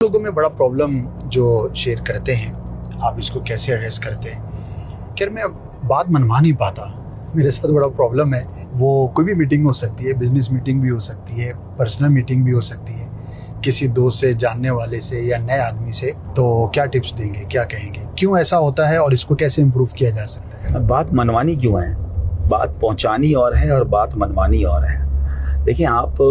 لوگوں میں بڑا پرابلم جو شیئر کرتے ہیں، آپ اس کو کیسے ایڈریس کرتے ہیں؟ خیر میں اب بات منوا نہیں پاتا، میرے ساتھ بڑا پرابلم ہے۔ وہ کوئی بھی میٹنگ ہو سکتی ہے، بزنس میٹنگ بھی ہو سکتی ہے، پرسنل میٹنگ بھی ہو سکتی ہے، کسی دوست سے، جاننے والے سے یا نئے آدمی سے، تو کیا ٹپس دیں گے، کیا کہیں گے، کیوں ایسا ہوتا ہے اور اس کو کیسے امپروو کیا جا سکتا ہے؟ بات منوانی کیوں ہے؟ بات پہنچانی اور ہے اور بات منوانی اور ہے۔ دیکھیں، آپ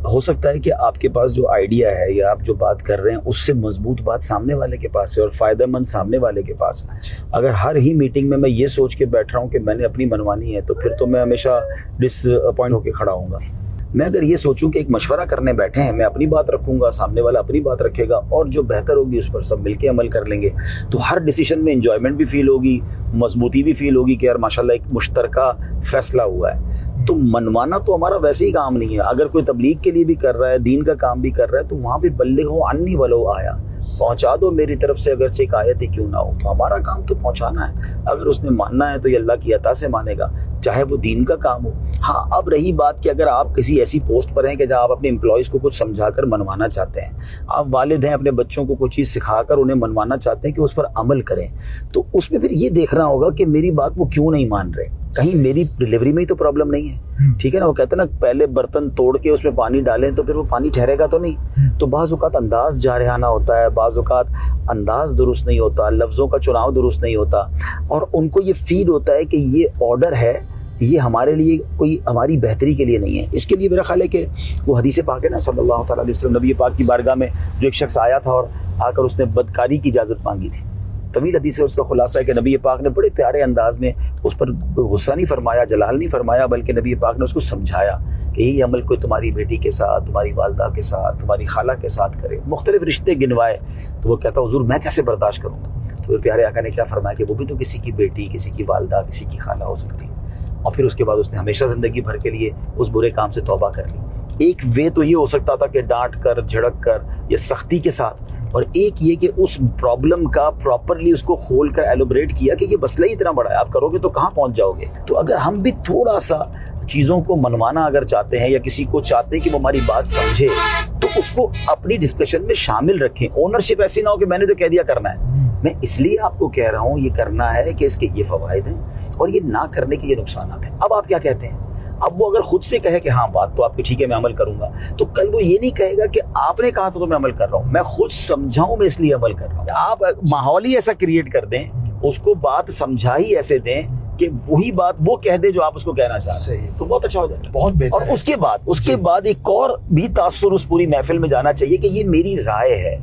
ہو سکتا ہے کہ آپ کے پاس جو آئیڈیا ہے یا آپ جو بات کر رہے ہیں اس سے مضبوط بات سامنے والے کے پاس ہے اور فائدہ مند سامنے والے کے پاس ہے۔ اگر ہر ہی میٹنگ میں یہ سوچ کے بیٹھ رہا ہوں کہ میں نے اپنی منوانی ہے تو پھر تو میں ہمیشہ ڈس اپوائنٹ ہو کے کھڑا ہوں گا۔ میں اگر یہ سوچوں کہ ایک مشورہ کرنے بیٹھے ہیں، میں اپنی بات رکھوں گا، سامنے والا اپنی بات رکھے گا اور جو بہتر ہوگی اس پر سب مل کے عمل کر لیں گے، تو ہر ڈیسیشن میں انجوائمنٹ بھی فیل ہوگی، مضبوطی بھی فیل ہوگی کہ یار ماشاءاللہ ایک مشترکہ فیصلہ ہوا ہے۔ تو منوانا تو ہمارا ویسے ہی کام نہیں ہے۔ اگر کوئی تبلیغ کے لیے بھی کر رہا ہے، دین کا کام بھی کر رہا ہے، تو وہاں بھی بلغوا عنی ولو آیا، پہنچا دو میری طرف سے اگرچہ ایک آیت ہی کیوں نہ ہو۔ تو ہمارا کام تو پہنچانا ہے۔ اگر اس نے ماننا ہے تو یہ اللہ کی عطا سے مانے گا، چاہے وہ دین کا کام ہو۔ ہاں، اب رہی بات کہ اگر آپ کسی ایسی پوسٹ پر ہیں کہ جہاں آپ اپنے امپلائیز کو کچھ سمجھا کر منوانا چاہتے ہیں، آپ والد ہیں، اپنے بچوں کو کچھ چیز سکھا کر انہیں منوانا چاہتے ہیں کہ اس پر عمل کریں، تو اس میں پھر یہ دیکھنا ہوگا کہ میری بات وہ کیوں نہیں مان رہے، کہیں میری ڈلیوری میں ہی تو پرابلم نہیں ہے، ٹھیک ہے نا؟ وہ کہتے ہیں نا، پہلے برتن توڑ کے اس میں پانی ڈالیں تو پھر وہ پانی ٹھہرے گا تو نہیں۔ تو بعض اوقات انداز جارحانہ ہوتا ہے، بعض اوقات انداز درست نہیں ہوتا، لفظوں کا چناؤ درست نہیں ہوتا، اور ان کو یہ فیل ہوتا ہے کہ یہ آرڈر ہے، یہ ہمارے لیے کوئی ہماری بہتری کے لیے نہیں ہے۔ اس کے لیے میرا خیال ہے کہ وہ حدیث پاک ہے نا صلی اللہ تعالیٰ علیہ وسلم، نبی پاک کی بارگاہ میں جو ایک شخص آیا تھا اور آ کر اس نے بدکاری کی اجازت مانگی تھی، طویل حدیث ہے، اس کا خلاصہ ہے کہ نبی پاک نے بڑے پیارے انداز میں اس پر غصہ نہیں فرمایا، جلال نہیں فرمایا، بلکہ نبی پاک نے اس کو سمجھایا کہ یہی عمل کوئی تمہاری بیٹی کے ساتھ، تمہاری والدہ کے ساتھ، تمہاری خالہ کے ساتھ کرے، مختلف رشتے گنوائے۔ تو وہ کہتا حضور میں کیسے برداشت کروں گا؟ تو پیارے آقا نے کیا فرمایا کہ وہ بھی تو کسی کی بیٹی، کسی کی والدہ، کسی کی خالہ ہو سکتی ہے۔ اور پھر اس کے بعد اس نے ہمیشہ زندگی بھر کے لیے اس برے کام سے توبہ کر لی۔ ایک وے تو یہ ہو سکتا تھا کہ ڈانٹ کر، جھڑک کر یا سختی کے ساتھ، اور ایک یہ کہ اس پرابلم کا پراپرلی اس کو کھول کر ایلوبریٹ کیا کہ یہ مسئلہ ہی اتنا بڑا ہے، آپ کرو گے تو کہاں پہنچ جاؤ گے۔ تو اگر ہم بھی تھوڑا سا چیزوں کو منوانا اگر چاہتے ہیں یا کسی کو چاہتے ہیں کہ وہ ہماری بات سمجھے، تو اس کو اپنی ڈسکشن میں شامل رکھیں۔ اونرشپ ایسی نہ ہو کہ میں نے تو کہہ دیا کرنا ہے۔ میں اس لیے آپ کو کہہ رہا ہوں یہ کرنا ہے کہ اس کے یہ فوائد ہیں اور یہ نہ کرنے کے یہ نقصانات ہیں۔ اب آپ کیا کہتے ہیں؟ اب وہ اگر خود سے کہے کہ ہاں بات تو آپ کی ٹھیک ہے میں عمل کروں گا، تو کل وہ یہ نہیں کہے گا کہ آپ نے کہا تھا تو میں عمل کر رہا ہوں، میں خود سمجھاؤں میں اس لیے عمل کر رہا ہوں۔ آپ ماحول ہی ایسا کریٹ کر دیں، اس کو بات سمجھا ہی ایسے دیں کہ وہی بات وہ کہہ دے جو آپ اس کو کہنا چاہتے ہیں، تو بہت اچھا ہو جائے گا، بہت بہتر۔ اور اس کے بعد ایک اور بھی تاثر اس پوری محفل میں جانا چاہیے کہ یہ میری رائے ہے،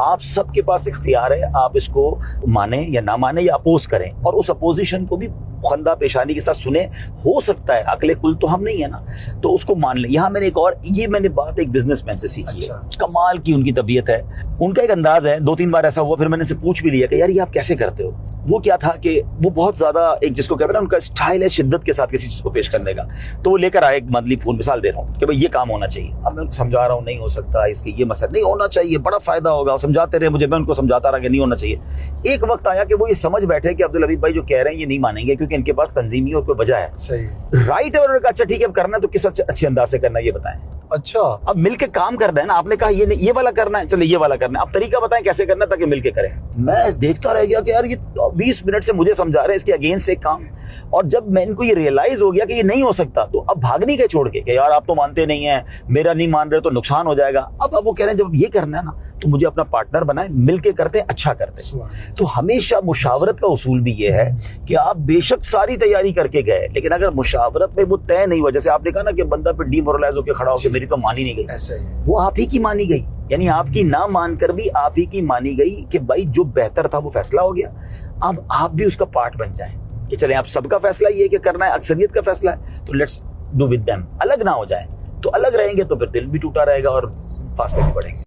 آپ سب کے پاس اختیار ہے، آپ اس کو مانیں یا نہ مانیں یا اپوز کریں، اور اس اپوزیشن کو بھی خندہ پیشانی کے ساتھ سنیں۔ ہو سکتا ہے عقل کل تو ہم نہیں ہے نا، تو اس کو مان لیں۔ یہاں میں نے ایک اور میں نے بات ایک بزنس مین سے سیکھی ہے، کمال کی ان کی طبیعت ہے، ان کا ایک انداز ہے، 2-3 بار ایسا ہوا، پھر میں نے سے پوچھ بھی لیا کہ یار یہ آپ کیسے کرتے ہو؟ وہ کیا تھا کہ وہ بہت زیادہ ایک جس کو کہتے ہیں نا، ان کا اسٹائل ہے شدت کے ساتھ کسی چیز کو پیش کرنے کا۔ تو وہ لے کر آئے ایک مندلی پھول، مثال دے رہا ہوں کہ بھائی یہ کام ہونا چاہیے، اب میں ان کو سمجھا رہا ہوں نہیں ہو سکتا، اس کی یہ مسئلہ نہیں ہونا چاہیے، بڑا فائدہ ہوگا، سمجھاتے رہے مجھے، میں ان کو سمجھاتا رہا کہ نہیں ہونا چاہیے۔ ایک وقت آیا کہ وہ یہ سمجھ بیٹھے کہ عبدالحبیب بھائی جو کہہ رہے ہیں یہ نہیں مانیں گے کیونکہ ان کے پاس تنظیمی اور کوئی وجہ ہے، صحیح رائٹ ہے، اور انہوں نے کہا اچھا ٹھیک ہے اب کرنا ہے تو کس اچھے انداز سے کرنا ہے یہ بتائیں۔ اچھا، اب مل کے کام کرنا ہے نا، آپ نے کہا یہ والا کرنا ہے، چلے یہ والا کرنا ہے، اب طریقہ بتائیں کیسے کرنا ہے تاکہ مل کے کریں۔ میں دیکھتا رہ گیا کہ یار یہ 20 منٹ سے مجھے سمجھا رہے ہیں اس کے اگینسٹ ایک کام، اور جب میں ان کو یہ ریئلائز ہو گیا کہ یہ نہیں ہو سکتا، تو اب بھاگ نہیں گئے چھوڑ کے کہ یار آپ تو مانتے نہیں ہیں، میرا نہیں مان رہے تو نقصان ہو جائے گا۔ اب وہ کہہ رہے ہیں جب یہ کرنا ہے نا تو مجھے اپنا پارٹنر بنائیں، مل کے کرتے ہیں، اچھا کرتے ہیں۔ تو ہمیشہ مشاورت کا اصول بھی یہ ہے کہ آپ بے شک ساری تیاری کر کے گئے، لیکن اگر مشاورت میں وہ طے نہیں ہوا، جیسے آپ نے کہا نا کہ بندہ پہ ڈی مورلائز ہو کے کھڑا ہو کے میری تو مانی نہیں گئی، وہ آپ ہی کی مانی گئی، یعنی آپ کی نہ مان کر بھی آپ ہی کی مانی گئی کہ بھائی جو بہتر تھا وہ فیصلہ ہو گیا، اب آپ بھی اس کا پارٹ بن جائیں کہ چلیں آپ سب کا فیصلہ یہ کہ کرنا ہے، اکثریت کا فیصلہ ہے تو لیٹس ڈو ود دیم، الگ نہ ہو جائیں۔ تو الگ رہیں گے تو پھر دل بھی ٹوٹا رہے گا اور فاصلے بھی بڑھیں گے۔